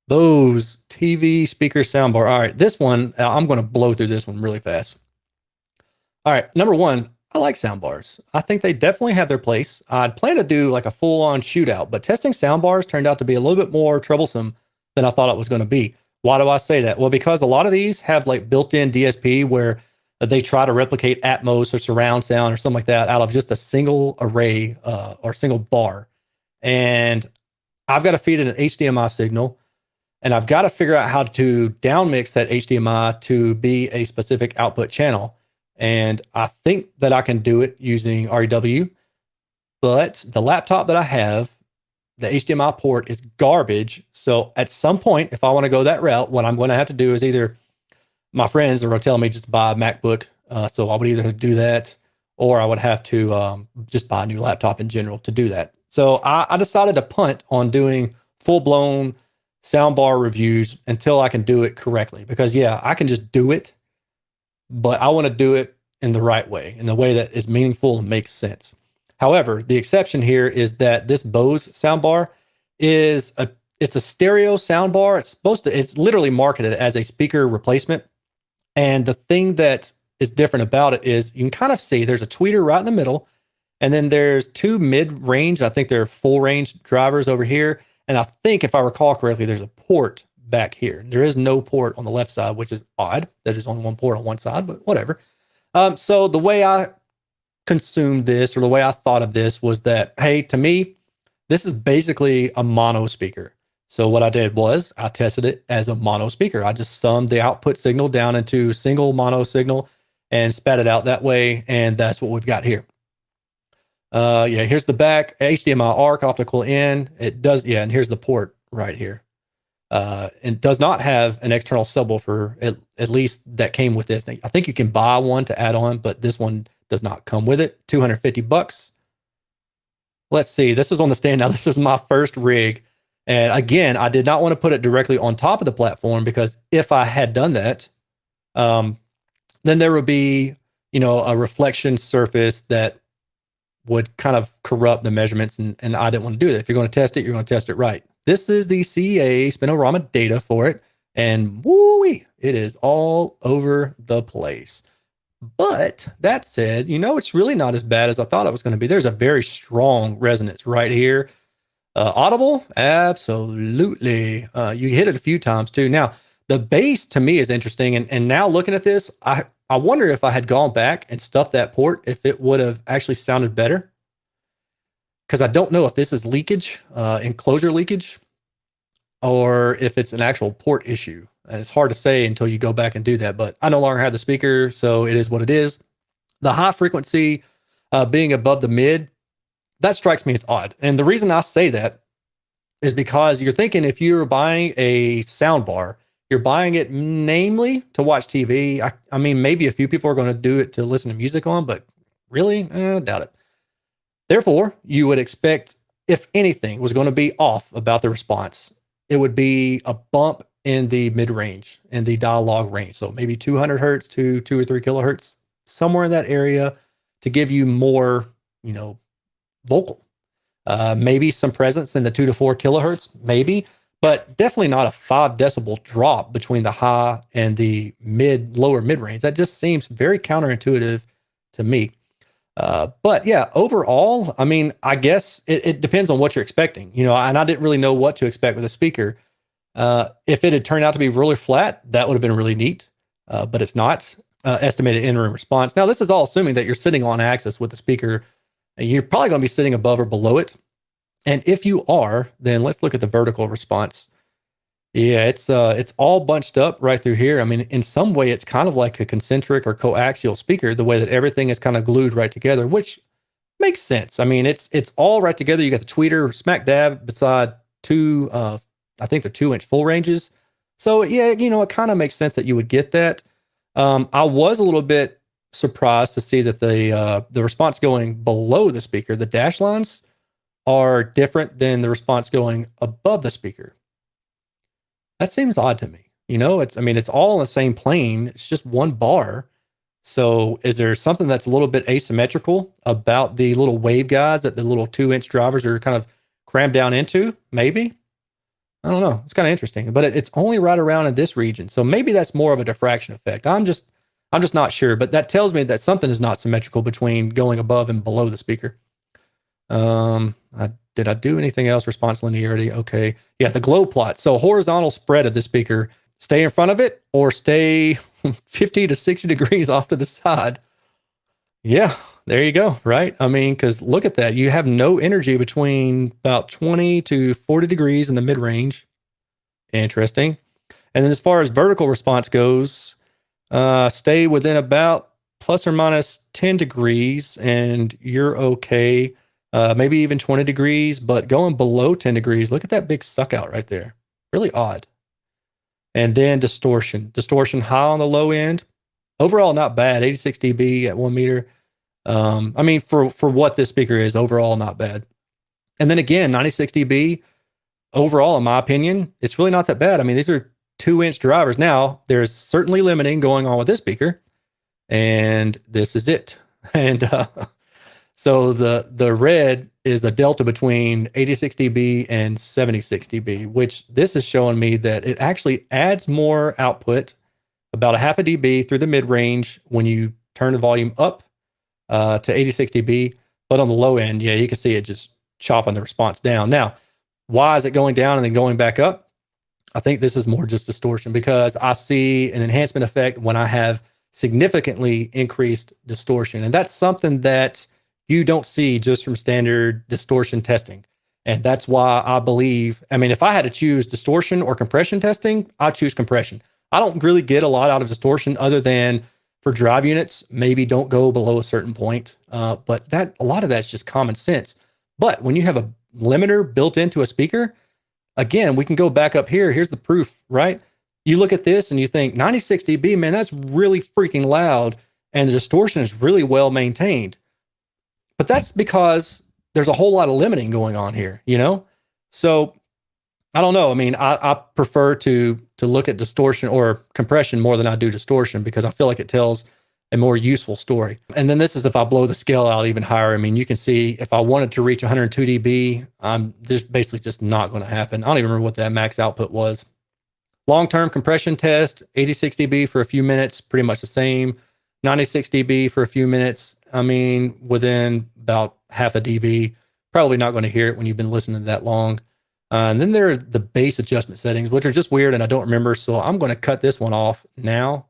Bose TV speaker soundbar. All right, this one, I'm going to blow through this one really fast. All right, number one, I like soundbars. I think they definitely have their place. I'd plan to do like a full on shootout, but testing soundbars turned out to be a little bit more troublesome than I thought it was going to be. Why do I say that? Well, because a lot of these have like built in DSP where they try to replicate Atmos or surround sound or something like that out of just a single array or single bar. And I've got to feed it an HDMI signal, and I've got to figure out how to downmix that HDMI to be a specific output channel. And I think that I can do it using REW, but the laptop that I have, the HDMI port is garbage. So at some point, if I want to go that route, what I'm going to have to do is either my friends are telling me just to buy a MacBook. So I would either do that or I would have to just buy a new laptop in general to do that. So I decided to punt on doing full blown soundbar reviews until I can do it correctly. Because yeah, I can just do it, but I want to do it in the right way, in the way that is meaningful and makes sense. However, the exception here is that this Bose soundbar it's a stereo soundbar. It's literally marketed as a speaker replacement. And the thing that is different about it is you can kind of see there's a tweeter right in the middle, and then there's two mid-range. I think they're full range drivers over here. And I think if I recall correctly, there's a port back here. There is no port on the left side, which is odd that there's only one port on one side, but whatever. So the way I consumed this, or the way I thought of this, was that, hey, to me, this is basically a mono speaker. So what I did was I tested it as a mono speaker. I just summed the output signal down into single mono signal and spat it out that way. And that's what we've got here. Yeah, here's the back, HDMI ARC optical in. It does, yeah, and here's the port right here. And does not have an external subwoofer, at least that came with this. I think you can buy one to add on, but this one does not come with it. $250. Let's see. This is on the stand now. This is my first rig. And again, I did not want to put it directly on top of the platform, because if I had done that, then there would be, a reflection surface that would kind of corrupt the measurements. And I didn't want to do that. If you're going to test it, you're going to test it right. This is the CA spinorama data for it. And woo-wee, it is all over the place. But that said, it's really not as bad as I thought it was going to be. There's a very strong resonance right here. Audible? Absolutely. You hit it a few times too. Now, the bass to me is interesting. And now looking at this, I wonder if I had gone back and stuffed that port, if it would have actually sounded better. Because I don't know if this is leakage, enclosure leakage, or if it's an actual port issue. And it's hard to say until you go back and do that. But I no longer have the speaker, so it is what it is. The high frequency being above the mid, that strikes me as odd. And the reason I say that is because you're thinking, if you're buying a sound bar, you're buying it namely to watch TV. I mean, maybe a few people are going to do it to listen to music on, but really, I doubt it. Therefore, you would expect, if anything was going to be off about the response, it would be a bump in the mid-range, in the dialogue range. So maybe 200 hertz to 2 or 3 kilohertz, somewhere in that area, to give you more, vocal. Maybe some presence in the 2 to 4 kilohertz, maybe, but definitely not a 5 decibel drop between the high and the lower mid-range. That just seems very counterintuitive to me. But yeah, overall, I mean, I guess it depends on what you're expecting, and I didn't really know what to expect with a speaker. If it had turned out to be really flat, that would have been really neat. But it's not. Estimated in-room response. Now, this is all assuming that you're sitting on axis with the speaker. You're probably going to be sitting above or below it. And if you are, then let's look at the vertical response. Yeah, it's all bunched up right through here. I mean, in some way, it's kind of like a concentric or coaxial speaker, the way that everything is kind of glued right together, which makes sense. I mean, it's all right together. You got the tweeter smack dab beside two, I think they're 2-inch full ranges. So yeah, it kind of makes sense that you would get that. I was a little bit surprised to see that the response going below the speaker, the dash lines, are different than the response going above the speaker. That seems odd to me. It's all on the same plane. It's just one bar. So is there something that's a little bit asymmetrical about the little wave guides that the little 2-inch drivers are kind of crammed down into? Maybe. I don't know. It's kind of interesting, but it's only right around in this region. So maybe that's more of a diffraction effect. I'm just not sure, but that tells me that something is not symmetrical between going above and below the speaker. Did I do anything else? Response linearity. Okay. Yeah, the glow plot. So horizontal spread of the speaker, stay in front of it or stay 50 to 60 degrees off to the side. Yeah, there you go. Right. I mean, because look at that. You have no energy between about 20 to 40 degrees in the mid range. Interesting. And then as far as vertical response goes, stay within about plus or minus 10 degrees and you're okay. Maybe even 20 degrees, but going below 10 degrees, look at that big suck out right there. Really odd. And then distortion. Distortion high on the low end. Overall, not bad. 86 dB at 1 meter. I mean, for what this speaker is, overall, not bad. And then again, 96 dB. Overall, in my opinion, it's really not that bad. I mean, these are 2-inch drivers. Now, there's certainly limiting going on with this speaker. And this is it. And so the red is a delta between 86 dB and 76 dB, which this is showing me that it actually adds more output, about a half a dB through the mid-range when you turn the volume up to 86 dB. But on the low end, yeah, you can see it just chopping the response down. Now, why is it going down and then going back up? I think this is more just distortion because I see an enhancement effect when I have significantly increased distortion. And that's something that you don't see just from standard distortion testing. And that's why I believe, I mean, if I had to choose distortion or compression testing, I'd choose compression. I don't really get a lot out of distortion other than for drive units, maybe don't go below a certain point. But a lot of that's just common sense. But when you have a limiter built into a speaker, again, we can go back up here. Here's the proof, right? You look at this and you think 96 dB, man, that's really freaking loud. And the distortion is really well maintained. But that's because there's a whole lot of limiting going on here, you know? So I don't know. I mean, I prefer to look at distortion or compression more than I do distortion because I feel like it tells a more useful story. And then this is if I blow the scale out even higher. I mean, you can see if I wanted to reach 102 dB, I'm just basically just not going to happen. I don't even remember what that max output was. Long-term compression test, 86 dB for a few minutes, pretty much the same. 96 dB for a few minutes. I mean, within about half a dB, probably not going to hear it when you've been listening that long. And then there are the bass adjustment settings, which are just weird and I don't remember. So I'm going to cut this one off now